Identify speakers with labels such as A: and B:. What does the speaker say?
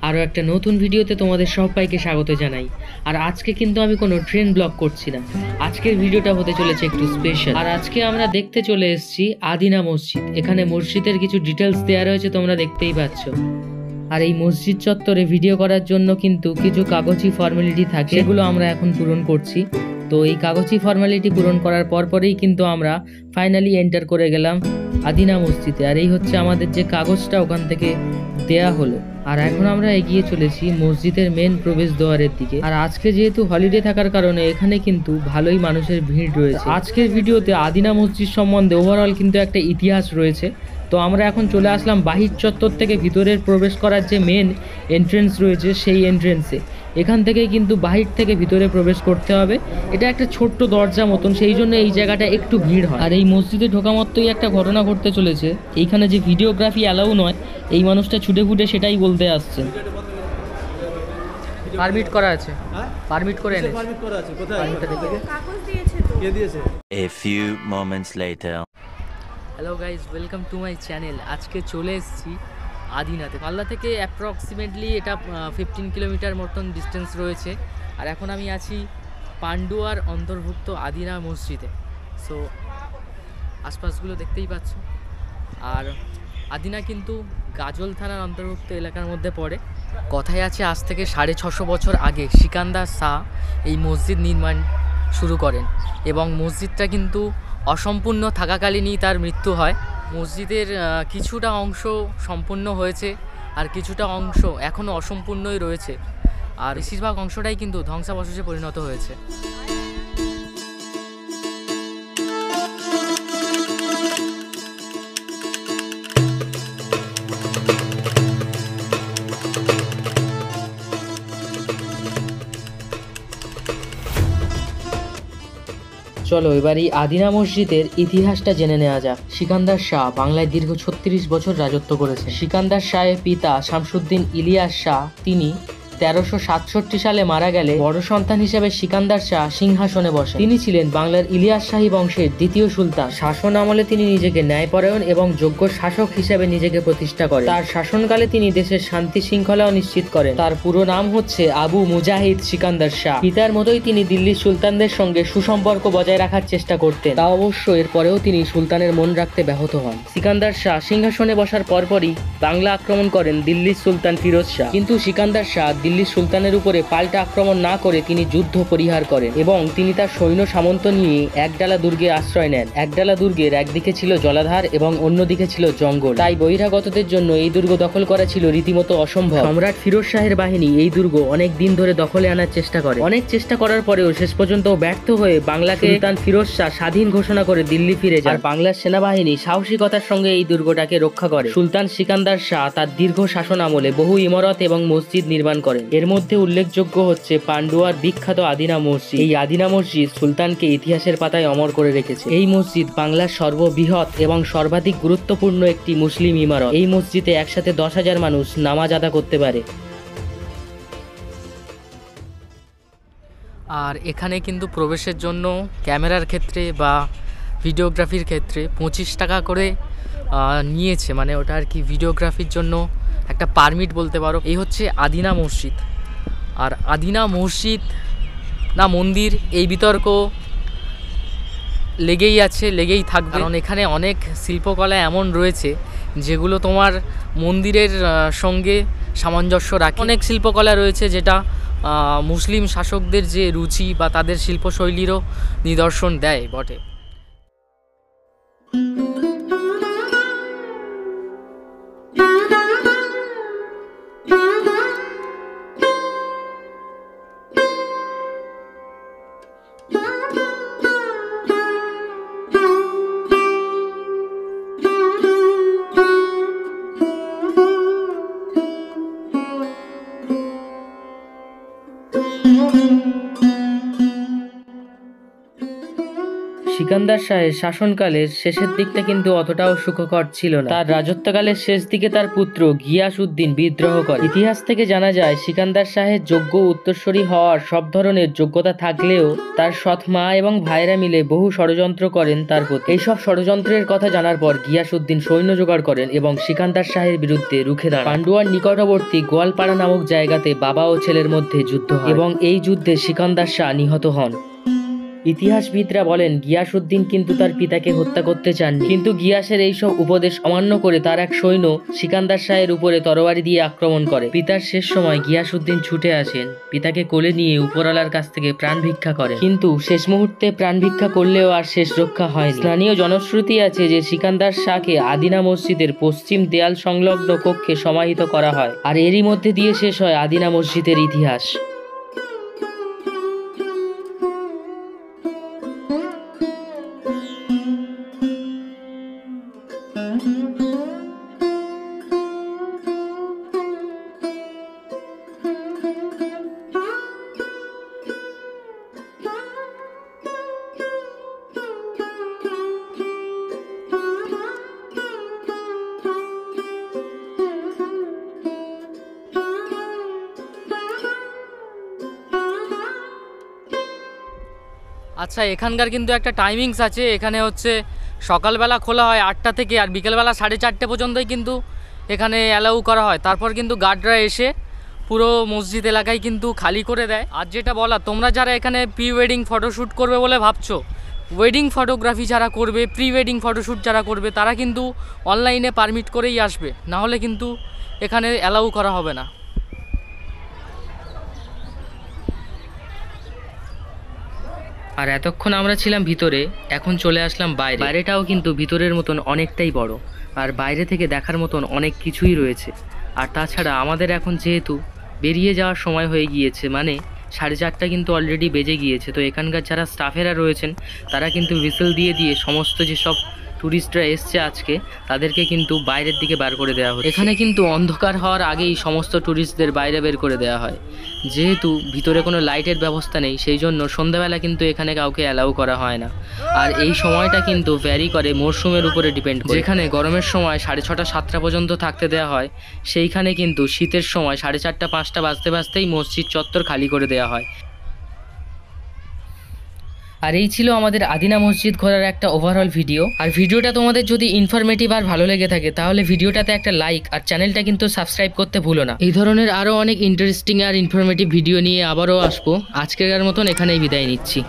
A: আরও একটা নতুন ভিডিওতে তোমাদের সবাইকে স্বাগত জানাই। আর আজকে কিন্তু আমি কোনো ট্রেন ব্লগ করছি না, আজকের ভিডিওটা হতে চলেছে একটু স্পেশাল। আর আজকে আমরা দেখতে চলে এসেছি আদিনা মসজিদ। এখানে মসজিদের কিছু ডিটেলস দেওয়া রয়েছে, তোমরা দেখতেই পাচ্ছ। আর এই মসজিদ চত্বরে ভিডিও করার জন্য কিন্তু কিছু কাগজি ফর্মালিটি থাকে, সেগুলো আমরা এখন পূরণ করছি। তো এই কাগজি ফর্মালিটি পূরণ করার পরেই কিন্তু আমরা ফাইনালি এন্টার করে গেলাম আদিনা মসজিদে। আর এই হচ্ছে আমাদের যে কাগজটা ওখান থেকে দেয়া হলো। আর এখন আমরা এগিয়ে চলেছি মসজিদের মেন প্রবেশ দ্বারের দিকে। আর আজকে যেহেতু হলিডে থাকার কারণে এখানে কিন্তু ভালোই মানুষের ভিড় রয়েছে। আজকের ভিডিওতে আদিনা মসজিদ সম্বন্ধে ওভারঅল কিন্তু একটা ইতিহাস রয়েছে। তো আমরা এখন চলে আসলাম বাহির চত্বর থেকে ভিতরের প্রবেশ করার যে মেন এন্ট্রেন্স রয়েছে সেই এন্ট্রেন্সে। এখান থেকে কিন্তু বাহির থেকে ভিতরে প্রবেশ করতে হবে। এটা একটা ছোট্ট দরজা মতন, সেই জন্য এই জায়গাটা একটু ভিড় হয়। আর এই মসজিদে ঢোকা মাত্রই একটা ঘটনা ঘটতে চলেছে। এইখানে যে ভিডিওগ্রাফি অ্যালাউ নয়, এই মানুষটা ছুটে ফুটে সেটাই বলতে আসছে। পারমিট করা আছে, পারমিট করে এনেছে, পারমিট করা আছে। কোথায় কাগজ দিয়েছে তো, কে দিয়েছে? A few moments later. Hello guys, welcome to my channel. আজকে চলে এসেছি আদিনাতে। মালদা থেকে অ্যাপ্রক্সিমেটলি এটা 15 কিলোমিটার মতন ডিস্টেন্স রয়েছে। আর এখন আমি আছি পান্ডুয়ার অন্তর্ভুক্ত আদিনা মসজিদে। সো আশপাশগুলো দেখতেই পাচ্ছ। আর আদিনা কিন্তু গাজল থানার অন্তর্ভুক্ত এলাকার মধ্যে পড়ে। কথায় আছে আজ থেকে 650 বছর আগে সিকান্দার শাহ এই মসজিদ নির্মাণ শুরু করেন এবং মসজিদটা কিন্তু অসম্পূর্ণ থাকাকালীনই তার মৃত্যু হয়। মসজিদের কিছুটা অংশ সম্পূর্ণ হয়েছে আর কিছুটা অংশ এখনও অসম্পূর্ণই রয়েছে। আর বেশিরভাগ অংশটাই কিন্তু ধ্বংসাবশেষে পরিণত হয়েছে। চলো এবার এই আদিনা মসজিদের ইতিহাসটা জেনে নেওয়া যাক। সিকান্দার শাহ বাংলায় দীর্ঘ 36 বছর রাজত্ব করেছে। সিকান্দার শাহের পিতা শামসুদ্দিন ইলিয়াস শাহ, তিনি 1367 সালে মারা গেলে বড় সন্তান হিসেবে সিকান্দার শাহ সিংহাসনে বসেন। তিনি ছিলেন বাংলার ইলিয়াস শাহী বংশের দ্বিতীয় সুলতান। শাসন আমলে তিনি নিজেকে ন্যায়পরায়ণ এবং যোগ্য শাসক হিসেবে নিজেকে প্রতিষ্ঠা করেন। তার শাসনকালে তিনি দেশের শান্তি শৃঙ্খলাও নিশ্চিত করেন। তার পুরো নাম হচ্ছে আবু মুজাহিদ সিকান্দার শাহ। পিতার মতোই তিনি দিল্লির সুলতানদের সঙ্গে সুসম্পর্ক বজায় রাখার চেষ্টা করতেন। তা অবশ্য এরপরেও তিনি সুলতানের মন রাখতে ব্যাহত হন। সিকান্দার শাহ সিংহাসনে বসার পরপরই বাংলা আক্রমণ করেন দিল্লির সুলতান ফিরোজ শাহ। কিন্তু সিকান্দার শাহ দিল্লির সুলতানের উপরে পাল্টা আক্রমণ না করে তিনি যুদ্ধ পরিহার করেন এবং তিনি তার সৈন্য সামন্ত নিয়ে একডালা দুর্গে আশ্রয় নেন। একডালা দুর্গের একদিকে ছিল জলাধার এবং অন্যদিকে ছিল জঙ্গল, তাই বহিরাগতদের জন্য এই দুর্গ দখল করা ছিল রীতিমতো অসম্ভব। সম্রাট ফিরোজ শাহের বাহিনী এই দুর্গ অনেক দিন ধরে দখলে আনার চেষ্টা করে। অনেক চেষ্টা করার পরেও শেষ পর্যন্ত ব্যর্থ হয়ে বাংলাকে সুলতান ফিরোজ শাহ স্বাধীন ঘোষণা করে দিল্লি ফিরে যান। বাংলার সেনাবাহিনী সাহসিকতার সঙ্গে এই দুর্গটাকে রক্ষা করে। সুলতান সিকান্দার শাহ তার দীর্ঘ শাসন আমলে বহু ইমারত এবং মসজিদ নির্মাণ করেন। এর মধ্যে উল্লেখযোগ্য হচ্ছে পান্ডুয়ার বিখ্যাত আদিনা মসজিদ। এই আদিনা মসজিদ সুলতানকে ইতিহাসের পাতায় অমর করে রেখেছে। এই মসজিদ বাংলার সর্ববৃহৎ এবং সর্বাধিক গুরুত্বপূর্ণ একটি মুসলিম ইমারত। এই মসজিদে একসাথে 10,000 মানুষ নামাজ আদা করতে পারে। আর এখানে কিন্তু প্রবেশের জন্য ক্যামেরার ক্ষেত্রে বা ভিডিওগ্রাফির ক্ষেত্রে 25 টাকা করে নিয়েছে, মানে ওটা আর কি ভিডিওগ্রাফির জন্য একটা পারমিট বলতে পারো। এই হচ্ছে আদিনা মসজিদ। আর আদিনা মসজিদ না মন্দির, এই বিতর্ক লেগেই আছে, লেগেই থাকবে। কারণ এখানে অনেক শিল্পকলা এমন রয়েছে যেগুলো তোমার মন্দিরের সঙ্গে সামঞ্জস্য রাখে। অনেক শিল্পকলা রয়েছে যেটা মুসলিম শাসকদের যে রুচি বা তাদের শিল্পশৈলীরও নিদর্শন দেয় বটে। সিকান্দার শাহের শাসনকালের শেষের দিকটা কিন্তু অতটাও সুখকর ছিল না। তার রাজত্বকালের শেষ দিকে তার পুত্র গিয়াসউদ্দিন বিদ্রোহ করে। ইতিহাস থেকে জানা যায় সিকান্দার শাহের যোগ্য উত্তরসূরি হওয়ার সব ধরনের যোগ্যতা থাকলেও তার সৎ মা এবং ভাইরা মিলে বহু ষড়যন্ত্র করেন তার প্রতি। এইসব ষড়যন্ত্রের কথা জানার পর গিয়াসউদ্দিন সৈন্য জোগাড় করেন এবং সিকান্দার শাহের বিরুদ্ধে রুখে দাঁড়ান। পান্ডুয়ার নিকটবর্তী গোয়ালপাড়া নামক জায়গাতে বাবা ও ছেলের মধ্যে যুদ্ধ হয় এবং এই যুদ্ধে সিকান্দার শাহ নিহত হন। ইতিহাসবিদরা বলেন গিয়াসউদ্দিন কিন্তু তার পিতাকে হত্যা করতে চান, কিন্তু গিয়াসের এইসব উপদেশ অমান্য করে তার এক সৈন্য সিকান্দার শাহের উপরে তরবারি দিয়ে আক্রমণ করে। পিতার শেষ সময় গিয়াসউদ্দিন ছুটে আসেন, পিতাকে কোলে নিয়ে উপরওয়ালার কাছ থেকে প্রাণ ভিক্ষা করেন, কিন্তু শেষ মুহূর্তে প্রাণ ভিক্ষা করলেও আর শেষ রক্ষা হয়নি। স্থানীয় জনশ্রুতি আছে যে সিকান্দার শাহকে আদিনা মসজিদের পশ্চিম দেয়াল সংলগ্ন কক্ষে সমাহিত করা হয়, আর এরই মধ্যে দিয়ে শেষ হয় আদিনা মসজিদের ইতিহাস।
B: আচ্ছা, এখানকার কিন্তু একটা টাইমিংস আছে। এখানে হচ্ছে সকালবেলা খোলা হয় 8টা থেকে, আর বিকেলবেলা 4:30 পর্যন্তই কিন্তু এখানে অ্যালাউ করা হয়। তারপর কিন্তু গার্ডরা এসে পুরো মসজিদ এলাকায় কিন্তু খালি করে দেয়। আর যেটা বলা, তোমরা যারা এখানে প্রি ওয়েডিং ফটোশ্যুট করবে বলে ভাবছো, ওয়েডিং ফটোগ্রাফি যারা করবে, প্রি ওয়েডিং ফটোশ্যুট যারা করবে, তারা কিন্তু অনলাইনে পারমিট করেই আসবে, না হলে কিন্তু এখানে অ্যালাউ করা হবে না।
A: আর এতক্ষণ আমরা ছিলাম ভিতরে, এখন চলে আসলাম বাইরে। বাইরেটাও কিন্তু ভিতরের মতন অনেকটাই বড়, আর বাইরে থেকে দেখার মতন অনেক কিছুই রয়েছে। আর তাছাড়া আমাদের এখন যেহেতু বেরিয়ে যাওয়ার সময় হয়ে গিয়েছে, মানে 4:30 কিন্তু অলরেডি বেজে গিয়েছে, তো এখানকার যারা স্টাফেরা রয়েছেন তারা কিন্তু হুইসেল দিয়ে দিয়ে সমস্ত যেসব ট্যুরিস্টরা এসছে আজকে তাদেরকে কিন্তু বাইরের দিকে বার করে দেওয়া হচ্ছে। এখানে কিন্তু অন্ধকার হওয়ার আগেই সমস্ত ট্যুরিস্টদের বাইরে বের করে দেওয়া হয়, যেহেতু ভিতরে কোনো লাইটের ব্যবস্থা নেই, সেই জন্য সন্ধ্যাবেলা কিন্তু এখানে কাউকে অ্যালাউ করা হয় না। আর এই সময়টা কিন্তু ভ্যারি করে মরশুমের উপরে ডিপেন্ড করে। যেখানে গরমের সময় 6:30 7টা পর্যন্ত থাকতে দেওয়া হয়, সেইখানে কিন্তু শীতের সময় 4:30 5টা বাজতে বাজতেই মসজিদ চত্বর খালি করে দেওয়া হয়। আর এই ছিল আমাদের আদিনা মসজিদ ঘোরার একটা ওভারঅল ভিডিও। আর ভিডিওটা তোমাদের যদি ইনফরমেটিভ আর ভালো লেগে থাকে তাহলে ভিডিওটাতে একটা লাইক আর চ্যানেলটা কিন্তু সাবস্ক্রাইব করতে ভুলো না। এই ধরনের আরও অনেক ইন্টারেস্টিং আর ইনফরমেটিভ ভিডিও নিয়ে আবারও আসবো। আজকের মতন এখানেই বিদায় নিচ্ছি।